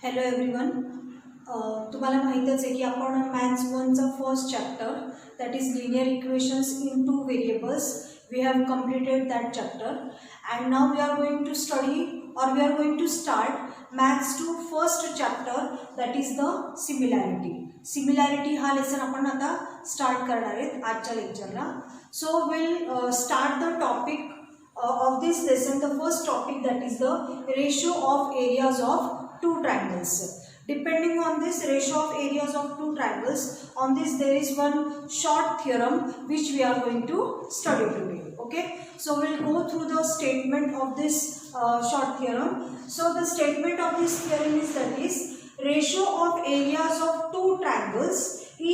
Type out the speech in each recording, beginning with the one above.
Hello everyone. तुम्हाला माहीतच आहे की आपण मॅथ्स 1चा first chapter that is linear equations in two variables we have completed that chapter and now we are going to study or we are going to start maths 2 first chapter that is the similarity हा lesson आपण आता start करणार आहेत आजच्या लेक्चरला. So will start the topic of this lesson. The first topic that is the ratio of areas of two triangles. Depending on this ratio of areas of two triangles, on this there is one short theorem which we are going to study today. Okay, so we'll go through the statement of this short theorem. So the statement of this theorem is that is ratio of areas of two triangles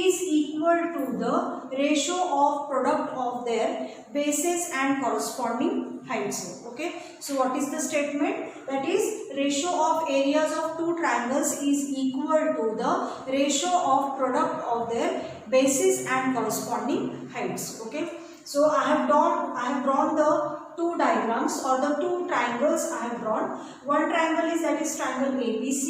is equal to the ratio of product of their bases and corresponding heights. Okay, so what is the statement? That is ratio of areas of two triangles is equal to the ratio of product of their bases and corresponding heights. Okay, so I have drawn the two diagrams or the two triangles I have drawn. One triangle is that is triangle ABC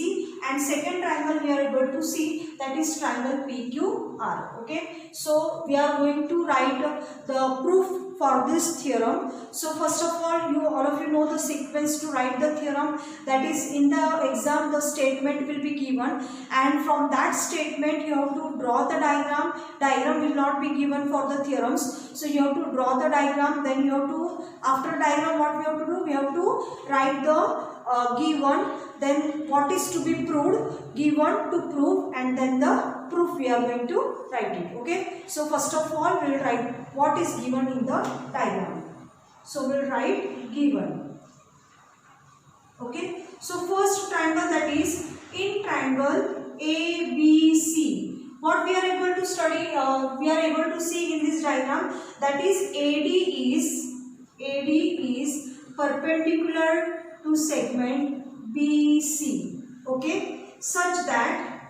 and second triangle we are able to see that is triangle PQR. Okay, so we are going to write the proof for this theorem. So first of all of you know the sequence to write the theorem. That is, in the exam the statement will be given and from that statement you have to draw the diagram will not be given for the theorems, so you have to draw the diagram, then you have to, after diagram what we have to do, we have to write the given, then what is to be proved, given to prove, and then the proof we are going to write it. Okay, so first of all we will write what is given in the diagram. So we will write given. Okay, so first triangle, that is in triangle ABC, what we are able to study, we are able to see in this diagram, that is AD is perpendicular to segment BC. Okay, such that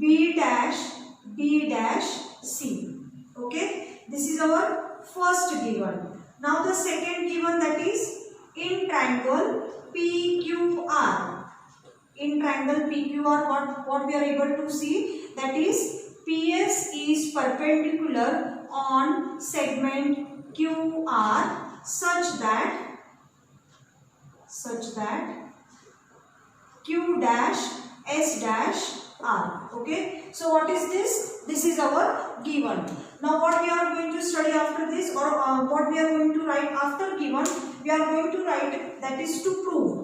B dash C. Okay, this is our first given. Now the second given, that is in triangle PQR. In triangle PQR, what we are able to see, that is PS is perpendicular on segment QR such that Q dash S dash R. Okay, so what is this? This is our given. Now what we are going to study after this, or what we are going to write after given, we are going to write that is to prove.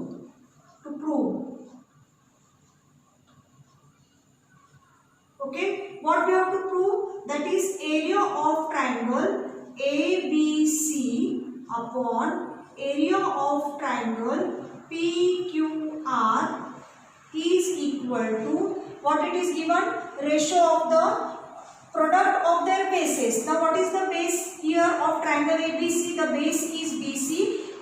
Okay, what we have to prove, that is area of triangle ABC upon area of triangle PQR is equal to, what it is given, ratio of the product of their bases. Now what is the base here of triangle ABC? The base is BC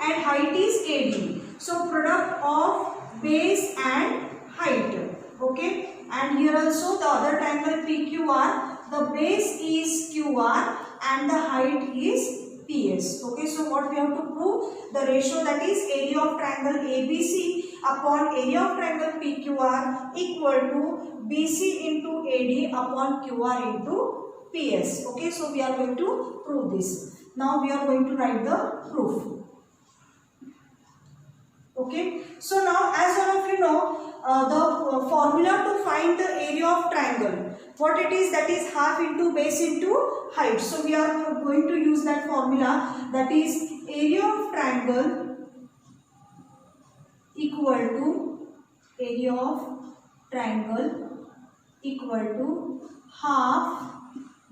and height is AD. So product of base and height. Okay, and here also the other triangle PQR, the base is QR and the height is PS. Okay, so what we have to prove, the ratio, that is area of triangle ABC upon area of triangle PQR equal to BC into AD upon QR into PS. Okay, so we are going to prove this. Now we are going to write the proof. Okay, so now as all of you know, the formula to find the area of triangle, what it is, that is half into base into height. So we are going to use that formula, that is area of triangle equal to half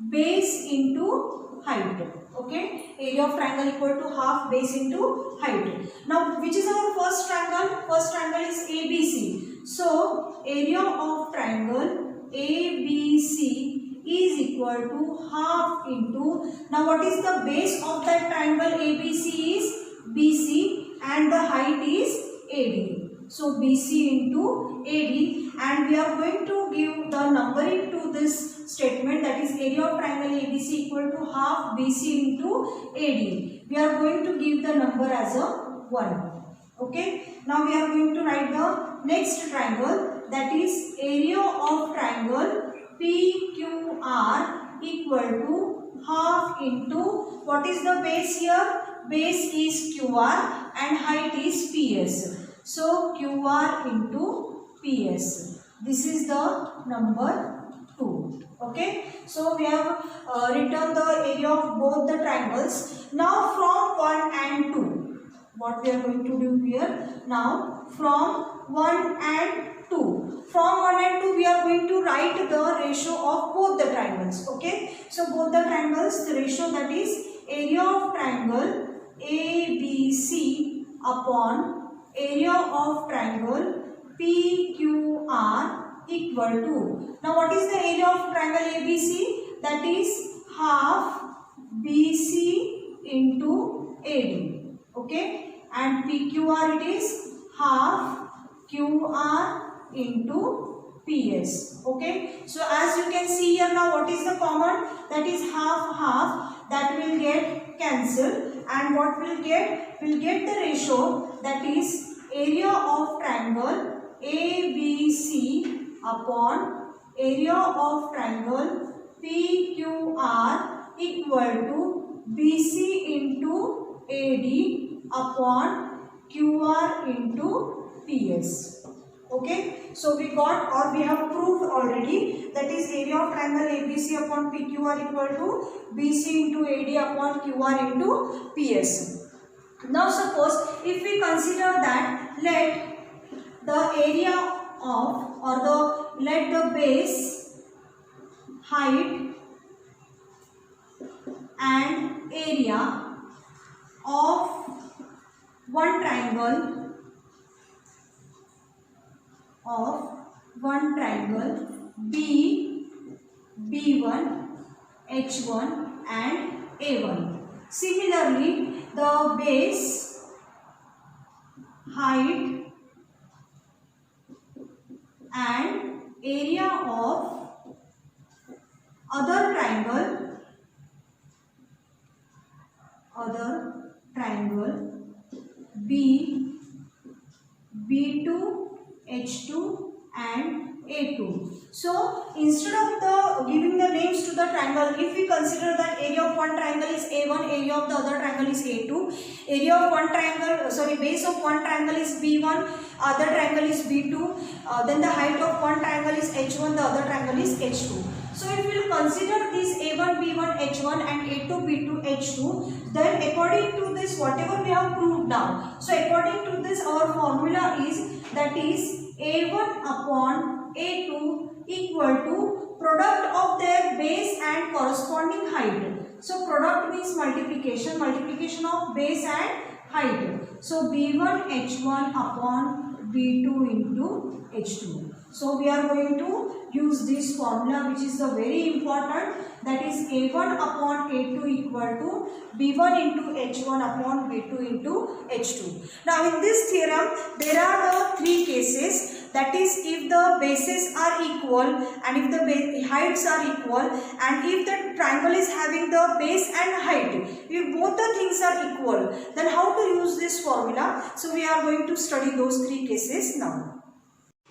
base into height. Okay, area of triangle equal to half base into height. Now which is our first triangle? First triangle is ABC. So area of triangle ABC is equal to half into, now what is the base of that triangle ABC is BC and the height is AD. So BC into AD, and we are going to give the numbering to this statement, that is area of triangle ABC equal to half BC into AD. We are going to give the number as a 1. Okay, Now we are going to write the next triangle, that is area of triangle PQR equal to half into, what is the base here? Base is QR and height is PS. So QR into PS. This is the number 2. Okay. So we have written the area of both the triangles. Now from 1 and 2. What we are going to do here? Now from 1 and 2. From 1 and 2 we are going to write the ratio of both the triangles. Okay. So both the triangles, the ratio, that is area of triangle ABC upon area of triangle PQR equal to. Now what is the area of triangle ABC? That is half BC into AD. Okay. And PQR, it is half QR into PS. Okay. So as you can see here, now what is the common? That is half half, that will get cancelled. And what we'll get? We'll get the ratio, that is area of triangle ABC upon area of triangle PQR equal to BC into AD upon QR into PS. Okay. So we got, or we have proved already, that is area of triangle ABC upon PQR equal to BC into AD upon QR into PS. Now suppose if we consider that, let the area of, or let the base, height and area of one triangle B, B1, H1 and A1. Similarly, the base, height and area of other triangle B, B2, H2 and A2. So instead of giving the names to the triangle, if we consider that area of one triangle is A1, area of the other triangle is A2, area of one triangle, base of one triangle is B1, other triangle is B2, then the height of one triangle is H1, the other triangle is H2. So if we will consider these A1, B1, H1 and A2, B2, H2, then according to this, whatever we have proved now, so according to this, our formula is, that is A1 upon A2 equal to product of their base and corresponding height. So product means multiplication of base and height. So B1 H1 upon B2 into H2. So we are going to use this formula, which is the very important, that is A1 upon A2 equal to B1 into H1 upon B2 into H2. Now in this theorem, there are the three cases, that is if the bases are equal and if the heights are equal, and if the triangle is having the base and height, if both the things are equal, then how to use this formula? So we are going to study those three cases now.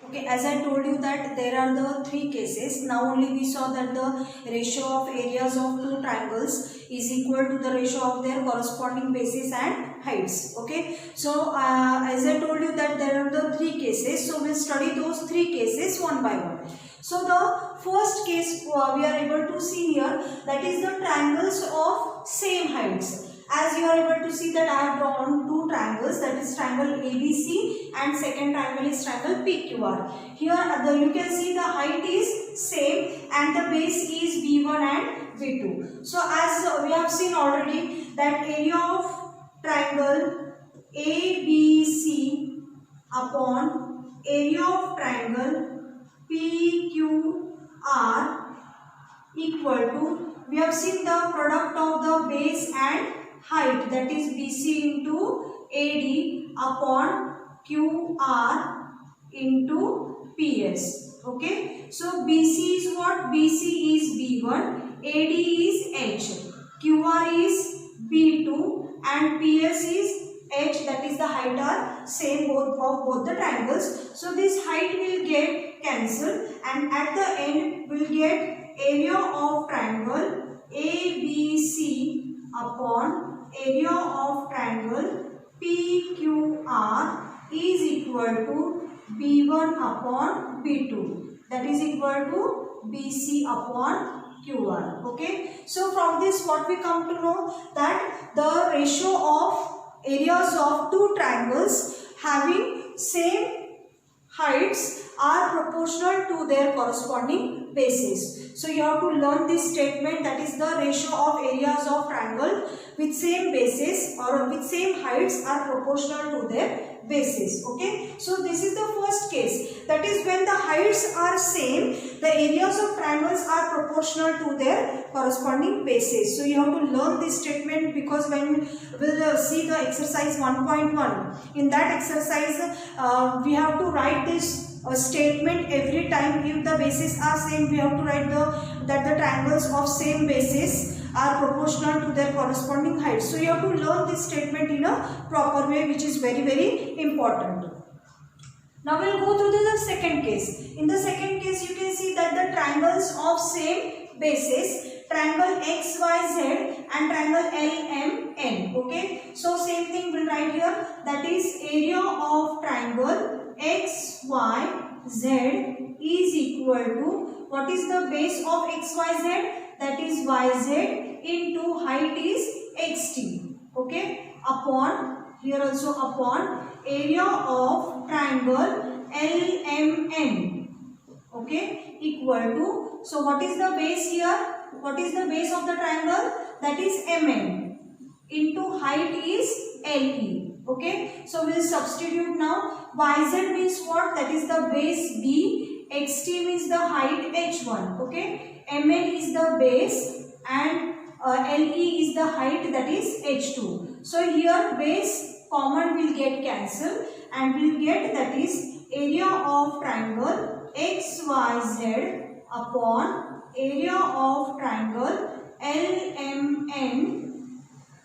Okay, as I told you that there are the three cases. Now only we saw that the ratio of areas of two triangles is equal to the ratio of their corresponding bases and heights. Okay, so as I told you that there are the three cases, so we'll study those three cases one by one. So the first case we are able to see here, that is the triangles of same heights. As you are able to see that I have drawn two triangles, that is triangle ABC and second triangle is triangle PQR. Here you can see the height is same and the base is B1 and B2. So as we have seen already that area of triangle ABC upon area of triangle PQR equal to, we have seen the product of the base and height, that is BC into AD upon QR into PS. Okay, so BC is what? BC is B1, AD is H, QR is B2 and PS is H, that is the height are same both the triangles. So this height will get cancelled, and at the end we will get area of triangle ABC upon area of triangle PQR is equal to B1 upon B2, that is equal to BC upon QR. Okay, so from this what we come to know, that the ratio of areas of two triangles having same heights are proportional to their corresponding bases. So you have to learn this statement, that is the ratio of areas of triangle with same bases or with same heights are proportional to their bases. Okay, so this is the first case, that is when the heights are same, the areas of triangles are proportional to their corresponding bases. So you have to learn this statement, because when we'll see the exercise 1.1, in that exercise we have to write this statement every time. If the bases are same, we have to write that the triangles of same bases are proportional to their corresponding heights. So you have to learn this statement in a proper way, which is very, very important. Now we'll go through the second case. In the second case, you can see that the triangles of same bases, triangle XYZ and triangle LMN. Okay, so same thing we'll write here, that is area of triangle XYZ is equal to, what is the base of XYZ? That is YZ into height is XT. Okay, upon, here also upon area of triangle LMN. Okay, equal to, so what is the base here? What is the base of the triangle? That is MN into height is LE. Okay, so we will substitute now. YZ means what? That is the base B. XT means the height H1. Okay, MN is the base and LE is the height, that is H2. So here base common will get cancelled, and we will get, that is area of triangle XYZ upon area of triangle LMN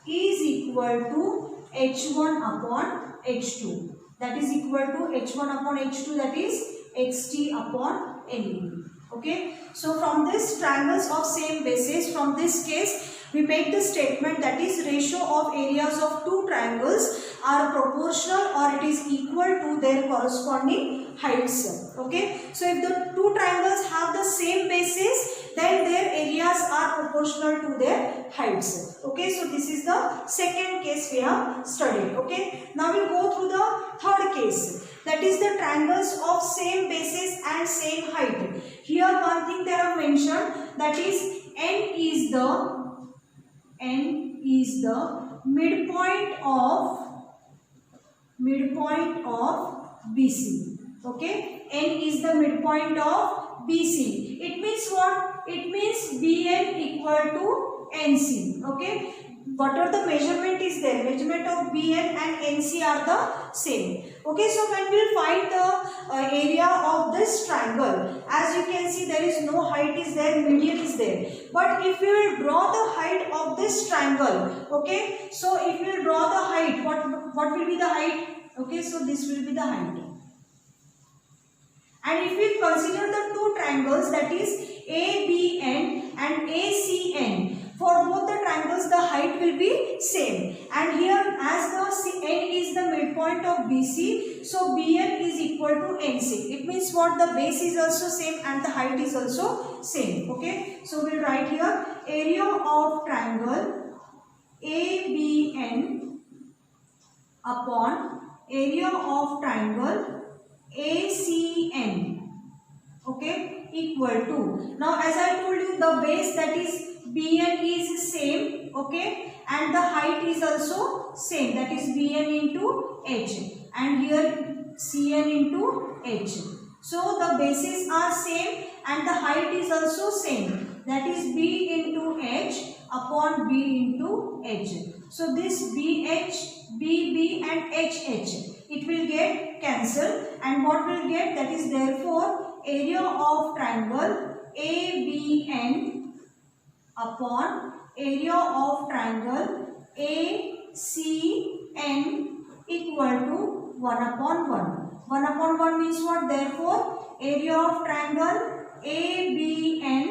is equal to H1 upon H2, that is equal to H1 upon H2, that is XT upon LE. Okay, so from this triangles of same bases, from this case we make the statement, that is ratio of areas of two triangles are proportional or it is equal to their corresponding heights. Okay, so if the two triangles have the same bases, then their areas are proportional to their heights. Okay, so this is the second case we have studied. Okay, now we'll go through the third case, that is the triangles of same bases and same height. Here one thing they have mentioned, that is N is the midpoint of BC. Okay, N is the midpoint of BC. It means what? It means BN equal to NC. Okay, whatever the measurement is there, measurement of BN and NC are the same. Okay, so when we will find the area of this triangle, as you can see there is no height is there, median is there. But if we will draw the height of this triangle, okay, so if we will draw the height, what will be the height? Okay, so this will be the height. And if we consider the two triangles, that is ABN and ACN, for both the triangles the height will be same. And here as the N is the midpoint of BC, so BN is equal to NC. It means what? The base is also same and the height is also same. Okay, so we will write here area of triangle ABN upon area of triangle ACN, okay, equal to, now as I told you, the base, that is BN is same, okay, and the height is also same, that is BN into H, and here CN into H. So the bases are same and the height is also same, that is B into H upon B into H. So this BH, BB and HH, it will get cancelled, and what will get, that is therefore area of triangle ABN upon area of triangle ACN equal to 1 upon 1. 1 upon 1 means what? Therefore, area of triangle ABN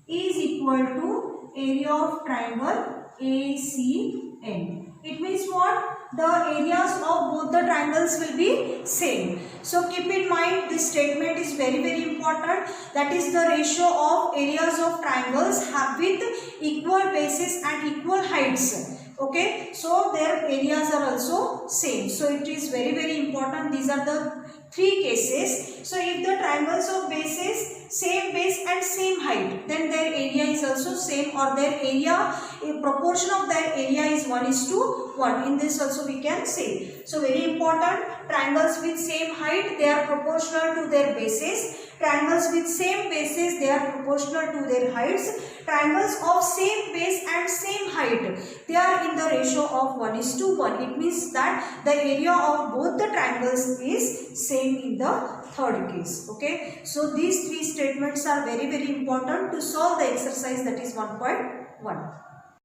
is equal to area of triangle ACN. It means what? The areas of both the triangles will be same. So keep in mind, this statement is very important. That is the ratio of areas of triangles with equal bases and equal heights. Okay, so their areas are also same. So it is very important. These are the three cases. So if the triangles of bases same base and same height, then their area is also same, or their area, a proportion of their area is 1:1. In this also we can say. So very important, triangles with same height, they are proportional to their bases. Triangles with same bases, they are proportional to their heights. Triangles of same base and same height, they are in the ratio of 1:1. It means that the area of both the triangles is same in the third case. Okay, so these three statements are very important to solve the exercise, that is 1.1.